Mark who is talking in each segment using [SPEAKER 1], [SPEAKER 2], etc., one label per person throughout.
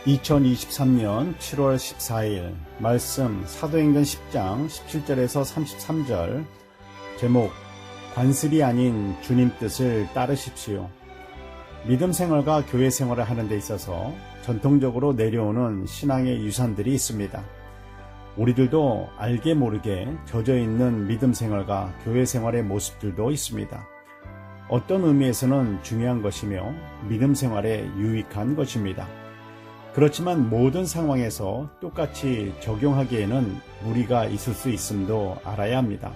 [SPEAKER 1] 2023년 7월 14일 말씀 사도행전 10장 17절에서 33절 제목 관습이 아닌 주님 뜻을 따르십시오. 믿음 생활과 교회 생활을 하는 데 있어서 전통적으로 내려오는 신앙의 유산들이 있습니다. 우리들도 알게 모르게 젖어있는 믿음 생활과 교회 생활의 모습들도 있습니다. 어떤 의미에서는 중요한 것이며 믿음 생활에 유익한 것입니다. 그렇지만 모든 상황에서 똑같이 적용하기에는 무리가 있을 수 있음도 알아야 합니다.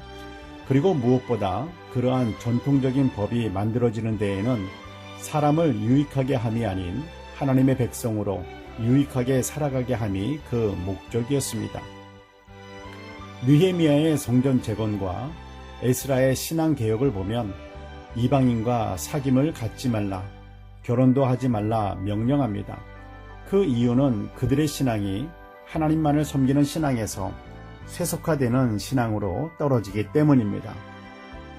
[SPEAKER 1] 그리고 무엇보다 그러한 전통적인 법이 만들어지는 데에는 사람을 유익하게 함이 아닌 하나님의 백성으로 유익하게 살아가게 함이 그 목적이었습니다. 느헤미야의 성전 재건과 에스라의 신앙 개혁을 보면 이방인과 사귐을 갖지 말라, 결혼도 하지 말라 명령합니다. 그 이유는 그들의 신앙이 하나님만을 섬기는 신앙에서 쇠속화되는 신앙으로 떨어지기 때문입니다.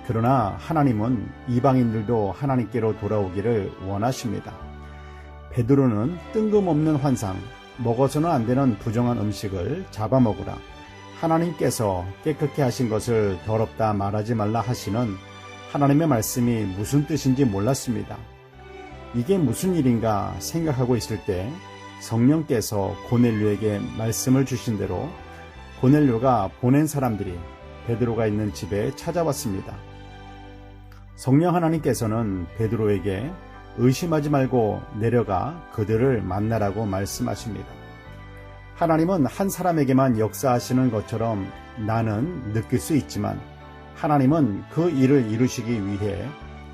[SPEAKER 1] 그러나 하나님은 이방인들도 하나님께로 돌아오기를 원하십니다. 베드로는 뜬금없는 환상, 먹어서는 안 되는 부정한 음식을 잡아먹으라, 하나님께서 깨끗게 하신 것을 더럽다 말하지 말라 하시는 하나님의 말씀이 무슨 뜻인지 몰랐습니다. 이게 무슨 일인가 생각하고 있을 때 성령께서 고넬료에게 말씀을 주신 대로 고넬료가 보낸 사람들이 베드로가 있는 집에 찾아왔습니다. 성령 하나님께서는 베드로에게 의심하지 말고 내려가 그들을 만나라고 말씀하십니다. 하나님은 한 사람에게만 역사하시는 것처럼 나는 느낄 수 있지만 하나님은 그 일을 이루시기 위해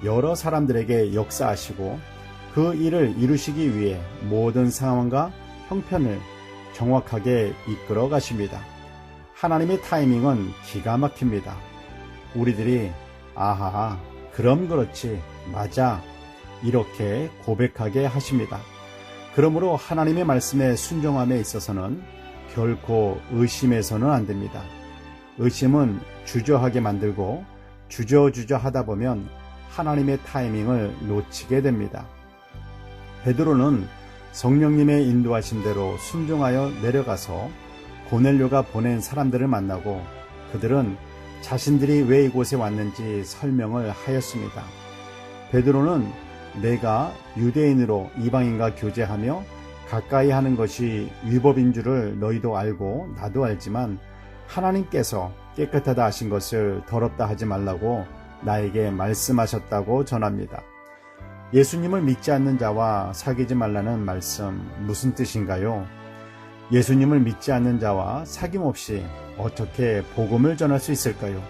[SPEAKER 1] 여러 사람들에게 역사하시고 그 일을 이루시기 위해 모든 상황과 형편을 정확하게 이끌어 가십니다. 하나님의 타이밍은 기가 막힙니다. 우리들이 아하, 그럼 그렇지, 맞아, 이렇게 고백하게 하십니다. 그러므로 하나님의 말씀에 순종함에 있어서는 결코 의심해서는 안 됩니다. 의심은 주저하게 만들고 주저주저 하다 보면 하나님의 타이밍을 놓치게 됩니다. 베드로는 성령님의 인도하심대로 순종하여 내려가서 고넬료가 보낸 사람들을 만나고 그들은 자신들이 왜 이곳에 왔는지 설명을 하였습니다. 베드로는 내가 유대인으로 이방인과 교제하며 가까이 하는 것이 위법인 줄을 너희도 알고 나도 알지만 하나님께서 깨끗하다 하신 것을 더럽다 하지 말라고 나에게 말씀하셨다고 전합니다. 예수님을 믿지 않는 자와 사귀지 말라는 말씀 무슨 뜻인가요? 예수님을 믿지 않는 자와 사귐 없이 어떻게 복음을 전할 수 있을까요?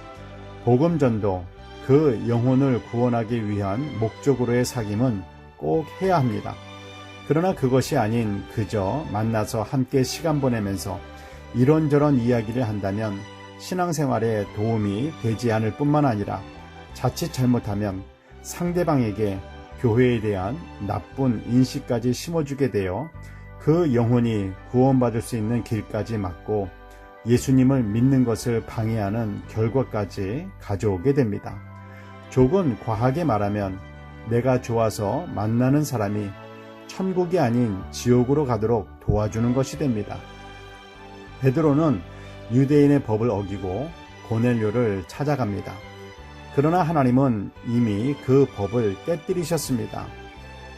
[SPEAKER 1] 복음 전도, 그 영혼을 구원하기 위한 목적으로의 사귐은 꼭 해야 합니다. 그러나 그것이 아닌 그저 만나서 함께 시간 보내면서 이런저런 이야기를 한다면 신앙생활에 도움이 되지 않을 뿐만 아니라 자칫 잘못하면 상대방에게 교회에 대한 나쁜 인식까지 심어주게 되어 그 영혼이 구원받을 수 있는 길까지 막고 예수님을 믿는 것을 방해하는 결과까지 가져오게 됩니다. 조금 과하게 말하면 내가 좋아서 만나는 사람이 천국이 아닌 지옥으로 가도록 도와주는 것이 됩니다. 베드로는 유대인의 법을 어기고 고넬료를 찾아갑니다. 그러나 하나님은 이미 그 법을 깨뜨리셨습니다.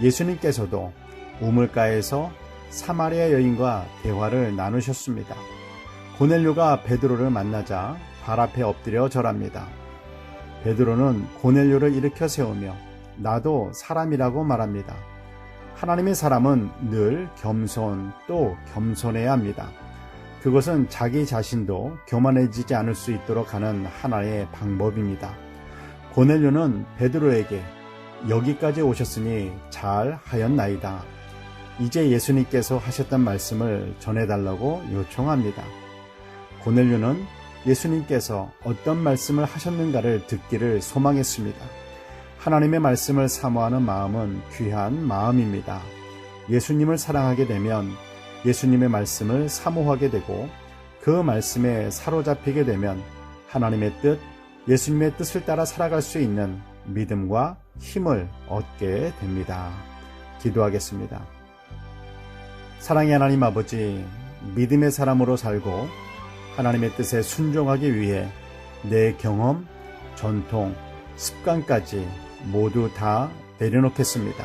[SPEAKER 1] 예수님께서도 우물가에서 사마리아 여인과 대화를 나누셨습니다. 고넬료가 베드로를 만나자 발 앞에 엎드려 절합니다. 베드로는 고넬료를 일으켜 세우며 나도 사람이라고 말합니다. 하나님의 사람은 늘 겸손 또 겸손해야 합니다. 그것은 자기 자신도 교만해지지 않을 수 있도록 하는 하나의 방법입니다. 고넬료는 베드로에게 여기까지 오셨으니 잘 하였나이다. 이제 예수님께서 하셨던 말씀을 전해달라고 요청합니다. 고넬료는 예수님께서 어떤 말씀을 하셨는가를 듣기를 소망했습니다. 하나님의 말씀을 사모하는 마음은 귀한 마음입니다. 예수님을 사랑하게 되면 예수님의 말씀을 사모하게 되고 그 말씀에 사로잡히게 되면 하나님의 뜻, 예수님의 뜻을 따라 살아갈 수 있는 믿음과 힘을 얻게 됩니다. 기도하겠습니다. 사랑의 하나님 아버지, 믿음의 사람으로 살고 하나님의 뜻에 순종하기 위해 내 경험, 전통, 습관까지 모두 다 내려놓겠습니다.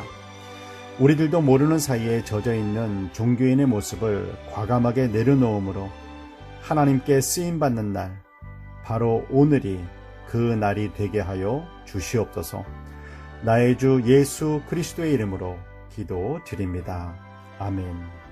[SPEAKER 1] 우리들도 모르는 사이에 젖어있는 종교인의 모습을 과감하게 내려놓음으로 하나님께 쓰임받는 날, 바로 오늘이 그 날이 되게 하여 주시옵소서. 나의 주 예수 그리스도의 이름으로 기도드립니다. 아멘.